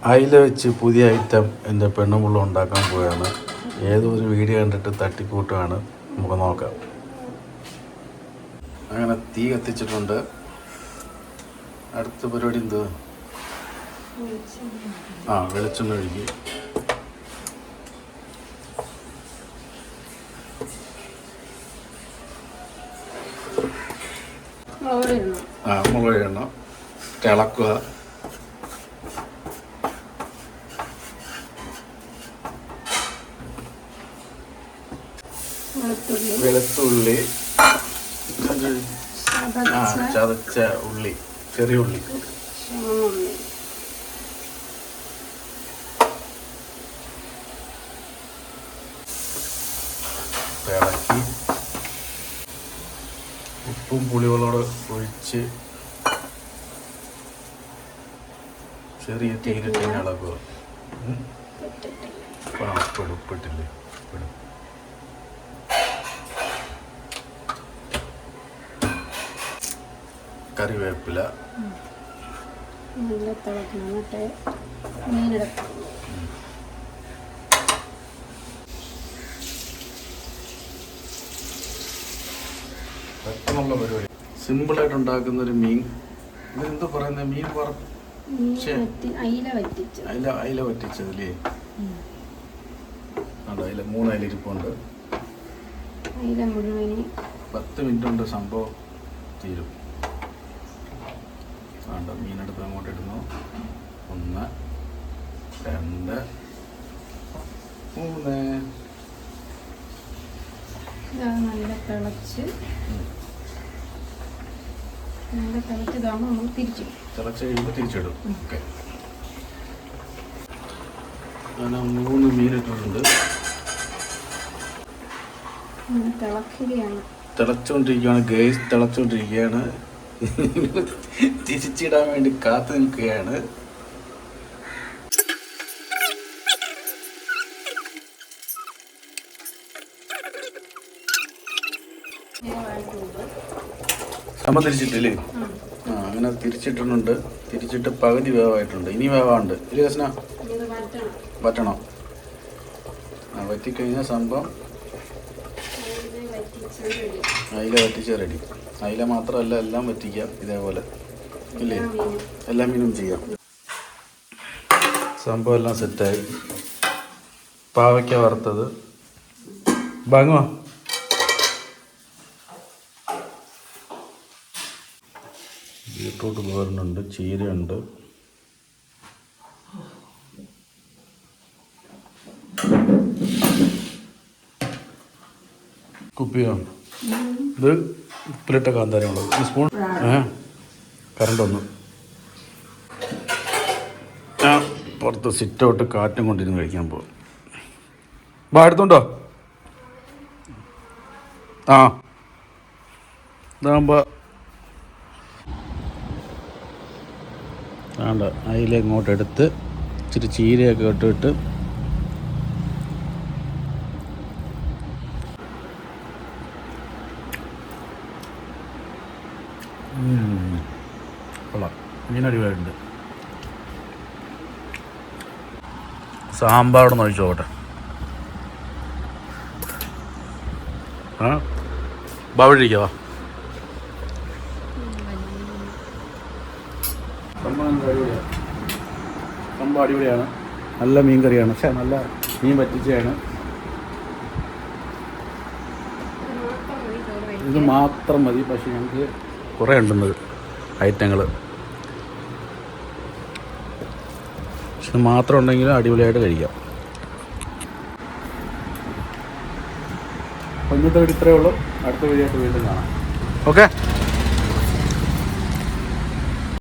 അയില വെച്ച് പുതിയ ഐറ്റം എൻ്റെ പെണ്ണുമുള്ള ഉണ്ടാക്കാൻ പോവുകയാണ്. ഏതോ ഒരു വീഡിയോ കണ്ടിട്ട് തട്ടിക്കൂട്ടുകയാണ്. നമുക്ക് നോക്കാം. അങ്ങനെ തീ കത്തിച്ചിട്ടുണ്ട്. അടുത്ത പരിപാടി എന്ത്? വെളിച്ചെണ്ണ ഒഴുകി. മുളക് എണ്ണ തിളക്കുക. വെളുത്തുള്ളി, ചതച്ച ഉള്ളി, ചെറിയ ഉള്ളി, ഇളക്കി ഉപ്പും പുളികളോട് ഒഴിച്ച് ചെറിയ തീരിട്ട് ഇളക്കുക. ഉപ്പിട്ടില്ലേ? കറിവേപ്പില, പെട്ടെന്നുള്ള പരിപാടി. സിമ്പിളായിട്ട് ഉണ്ടാക്കുന്നൊരു മീൻ. ഇതെന്താ പറയുന്നത്? മീൻ അയില വറ്റിച്ചതല്ലേ? അയില 3 അയില ഇരിപ്പുണ്ട്. 10 മിനിറ്റ് കൊണ്ട് സംഭവം തീരും. മീനെടുത്ത് അങ്ങോട്ട് ഇടുന്നു. 1 2 3. നല്ല തിളച്ച് നമ്മൾ തിളച്ച് കഴിയുമ്പോൾ തിരിച്ചിടും. ഓക്കെ. ഞാൻ 3 മീനിട്ടിട്ടുണ്ട്. തിളച്ചുകൊണ്ടിരിക്കുകയാണ് ഗേസ്, തിളച്ചുകൊണ്ടിരിക്കുകയാണ്. തിരിച്ചിടാൻ വേണ്ടി കാത്തു നിൽക്കുകയാണ്. നമ്മൾ തിരിച്ചിട്ടില്ലേ? അങ്ങനെ തിരിച്ചിട്ടുണ്ട്. തിരിച്ചിട്ട് പകുതി വേവായിട്ടുണ്ട്. ഇനി വേവാണ്ട് ഒരു കഷ്ണ വറ്റണം. വറ്റിക്കഴിഞ്ഞാൽ സംഭവം അയില വറ്റിച്ച് റെഡി. അയില മാത്രമല്ല, എല്ലാം വറ്റിക്കാം ഇതേപോലെ ഇല്ലേ? എല്ലാ മീനും ചെയ്യാം. സംഭവം എല്ലാം സെറ്റായി. പാവയ്ക്ക വറുത്തത് വാങ്ങുവാ. ബീട്രൂട്ട് തോരനുണ്ട്, ചീരയുണ്ട്, കുപ്പിയോ. ഇത് ഉപ്പിലിട്ട കാന്താരമുള്ളത്. ഈ സ്പൂൺ കറണ്ട് വന്നു. ഞാൻ പുറത്ത് സിറ്റൗട്ട് കാറ്റും കൊണ്ടിരുന്ന് കഴിക്കാൻ പോകും. എടുത്തുണ്ടോ? ഇതാകുമ്പോൾ വേണ്ട. അതിൽ ഇങ്ങോട്ട് എടുത്ത് ഇച്ചിരി ചീരയൊക്കെ ഇട്ടിട്ട് കൊള്ളാം. മീനടിവായിട്ടുണ്ട്. സാമ്പാറോടെ ഒഴിച്ചു നോക്കട്ടെ. ബാവിഴിക്കവാ. സംഭവം അടിപൊളിയാണ്. നല്ല മീൻ കറിയാണ്. പക്ഷേ നല്ല മീൻ പറ്റിച്ചതാണ്. ഇത് മാത്രം മതി. പക്ഷേ ഞങ്ങൾക്ക് കുറേ ഉണ്ടെന്നത് ഐറ്റങ്ങൾ. പക്ഷെ ഇത് മാത്രം ഉണ്ടെങ്കിലും അടിപൊളിയായിട്ട് കഴിക്കാം. ഇന്നത്തെ വീഡിയോ ഇത്രയേ ഉള്ളൂ. അടുത്ത വീഡിയോ ആയിട്ട് വീണ്ടും കാണാം. ഓക്കെ.